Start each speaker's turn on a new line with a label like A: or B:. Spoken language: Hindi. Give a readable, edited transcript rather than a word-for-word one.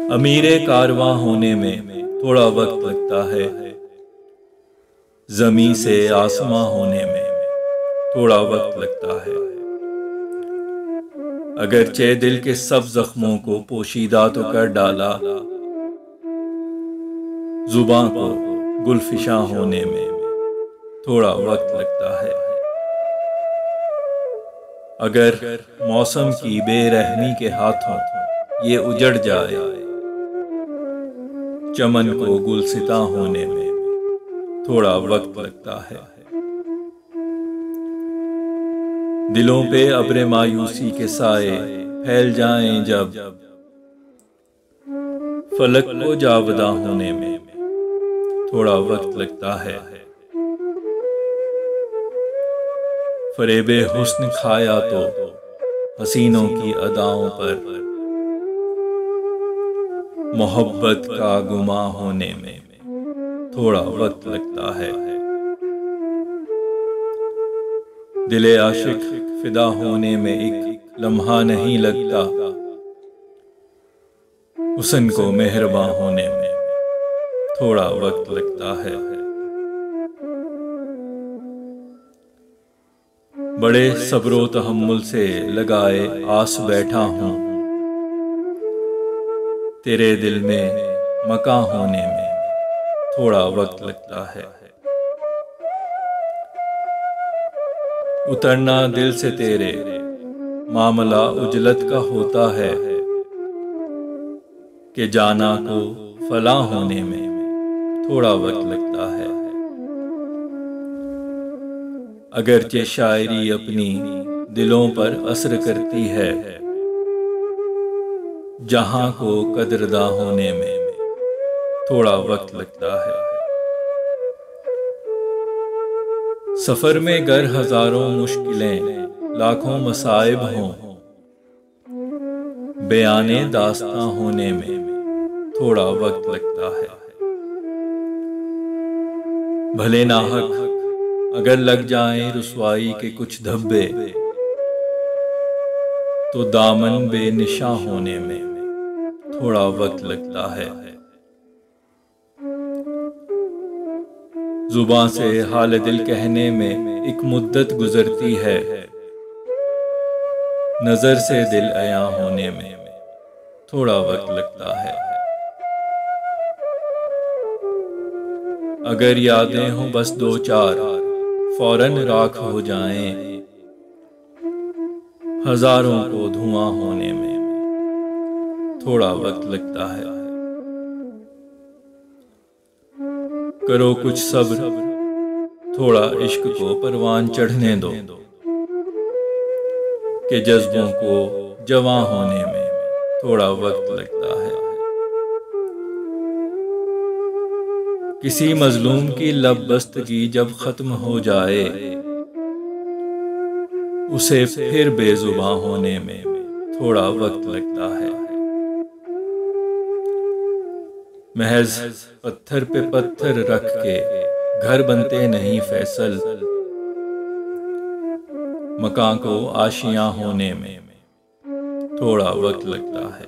A: अमीरे कारवां होने में थोड़ा वक्त लगता है, ज़मीं से आसमां होने में थोड़ा वक्त लगता है। अगरचे दिल के सब जख्मों को पोशीदा तो कर डाला, जुबां को गुलफिशा होने में थोड़ा वक्त लगता है। अगर मौसम की बेरहमी के हाथों ये उजड़ जाए, चमन को गुलसिता होने में थोड़ा वक्त लगता है। दिलों पे अब्रे मायूसी के साए फैल जाएं जब, फलक को जावदा होने में थोड़ा वक्त लगता है। फरेबे हुस्न खाया तो हसीनों की अदाओं पर, मोहब्बत का गुमा होने में थोड़ा वक्त लगता है। दिले आशिक फिदा होने में एक लम्हा नहीं लगता, हुस्न को मेहरबान होने में थोड़ा वक्त लगता है। बड़े सब्रो तहम्मुल से लगाए आस बैठा हूँ, तेरे दिल में मकां होने में थोड़ा वक्त लगता है। उतरना दिल से तेरे मामला उजलत का होता है, कि जाना को फला होने में थोड़ा वक्त लगता है। अगरचे शायरी अपनी दिलों पर असर करती है, जहां को कदरदा होने में थोड़ा वक्त लगता है। सफर में गर हजारों मुश्किलें लाखों मसाइब हों, बयाने दास्तां होने में थोड़ा वक्त लगता है। भले नाहक अगर लग जाएं रुसवाई के कुछ धब्बे, तो दामन बेनिशा होने में थोड़ा वक्त लगता है। जुबां से हाल दिल कहने में एक मुद्दत गुजरती है, नजर से दिल अया होने में थोड़ा वक्त लगता है। अगर यादें हों बस दो चार फौरन राख हो जाएं, हजारों को धुआं होने में थोड़ा वक्त लगता है। करो कुछ सब्र, थोड़ा इश्क को परवान चढ़ने दो, कि जज्बों को जवां होने में थोड़ा वक्त लगता है। किसी मजलूम की लब बस्तगी जब खत्म हो जाए, उसे फिर बेजुबां होने में थोड़ा वक्त लगता है। महज पत्थर पे पत्थर रख के घर बनते नहीं फैसल, मकान को आशियां होने में थोड़ा वक्त लगता है।